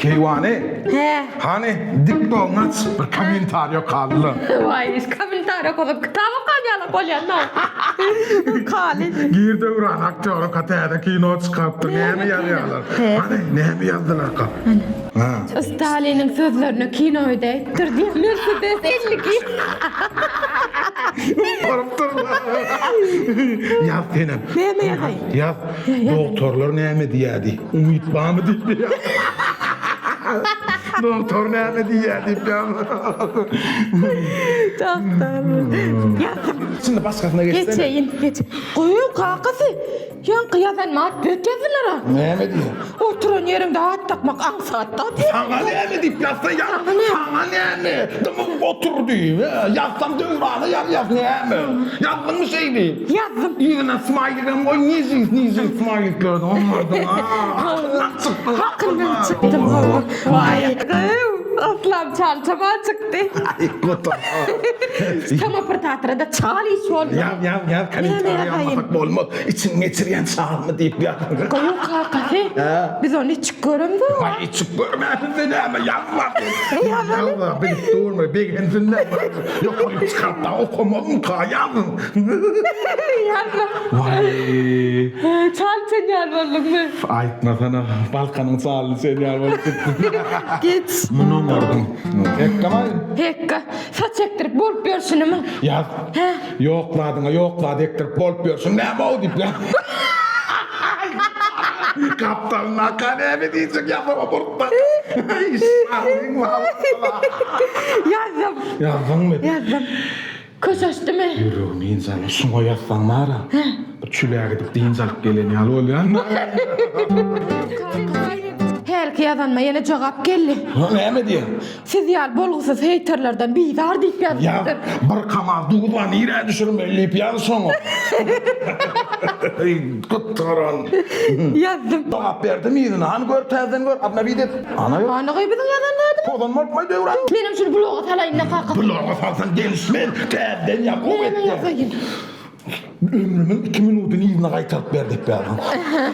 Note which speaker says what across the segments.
Speaker 1: Keyvane.
Speaker 2: He.
Speaker 1: Hani dik dolmaz bir komentar yok kaldı.
Speaker 2: Vay, komentar okudum. Kitabı kanyala koyana. Kali.
Speaker 1: Girdi uğran aktörü kataya kino çıkarttı. Ne mi yazıyorlar? Hani ne mi yazdılar ka? Ha.
Speaker 2: Stalin'in sözlerini kinoyda ettirdi. Mercedes 52.
Speaker 1: Korup durma. Yaz senin.
Speaker 2: Ne mi yazayım?
Speaker 1: Yaz. Doktorlar ne mi diyedi? Umut var mı diye. Doktor ne mi diyedi? Şimdi başkasına geçsene.
Speaker 2: Geçeyim, geç. Koyun kakası. Yankı yazan mat beklesinler ha.
Speaker 1: Ne mi diyor?
Speaker 2: Oturun yerimde hat takmak ansaatta.
Speaker 1: Sana ne mi deyip yazsa ya? Sana ne mi? Tamam otur diyor. Yazsam dövranı yaz ne mi? Yazdın mı şey değil?
Speaker 2: Yazdım.
Speaker 1: Yüzüne smiley'den koy niye smiley gördün olmadı.
Speaker 2: Hakkından çıktım. Vay. Aslan çantama çıktı.
Speaker 1: Ay kutu.
Speaker 2: Kama pırtatrada çaliş oldu.
Speaker 1: Ya kanıtları yapmasak olmaz. İçin geçiriyen sağ mı deyip ya.
Speaker 2: Koyun kakası. Biz onu hiç göründü.
Speaker 1: Ay hiç görmedin seni ama yazma. Yazma beni durma. Bir gençinden yok onu çıkart da okumadım ka yazın.
Speaker 2: Yazma.
Speaker 1: Vay.
Speaker 2: Çal senyal varlık mı?
Speaker 1: Aytma sana Balkan'ın sağlı seni almalı çıktı.
Speaker 2: Git.
Speaker 1: Bunu gördüm. Eklemay.
Speaker 2: Hekka. Saç ektirip bulup görsün mü?
Speaker 1: Yaz.
Speaker 2: He.
Speaker 1: Yokladı ektir bol diyorsun. Ne bu deyip ya. Kaptan nakane mi diyecek yapma burada. İşlerin var.
Speaker 2: Yazdım.
Speaker 1: Yazdın mı?
Speaker 2: Yazdım. Köşeş değil mi?
Speaker 1: Yürüyorum insan. Şuna yazsan var ha. Çüleğe gidip deyincelik geleni al oluyor.
Speaker 2: Herki yazanma yine cevap geldi.
Speaker 1: Ne mi diyor?
Speaker 2: Siz yar bolgusuz haterlerden bir dar deyip
Speaker 1: Ya
Speaker 2: yazdım.
Speaker 1: bir kamaz duğduğa nire düşürüm elleyip yan sonu. Kıttaran.
Speaker 2: Yazdım.
Speaker 1: Cevap verdi miydin? Hani gör tezden gör. Abna bir de. Ana yok.
Speaker 2: Ana kaybedin yazanlardı.
Speaker 1: Pozan mortmay devran.
Speaker 2: Benim şunu bloğa salayın ne kakası.
Speaker 1: Bloğa salsan gençmen. Tezden ya
Speaker 2: Ne
Speaker 1: kuvvetle.
Speaker 2: yazayım?
Speaker 1: Ömrümün 2 minutunu izine kaytarıp verdik be adam.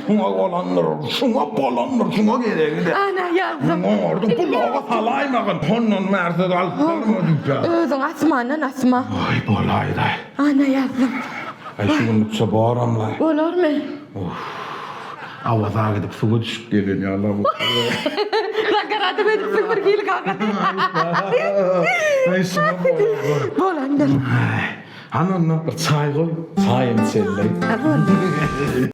Speaker 1: Şuna olanlar, şuna bolanlar, şuna gerekli.
Speaker 2: Ana yazdım.
Speaker 1: Ne oldu? Bloğa salaymakın. Honnon mersi kalkarma deyip ya.
Speaker 2: Özün asmanın asma.
Speaker 1: Ay bolaydı.
Speaker 2: Ana yazdım.
Speaker 1: Ay şu günlükse bağıramlar.
Speaker 2: Olur mu?
Speaker 1: Avaza gidip suya düşüp gelin ya Allah.
Speaker 2: Rakaradı bedip sıfır giyli kaka.
Speaker 1: Ay şuna boğulur.
Speaker 2: Bol annem.
Speaker 1: Hanım çay koy. Çayım senle.
Speaker 2: Bol.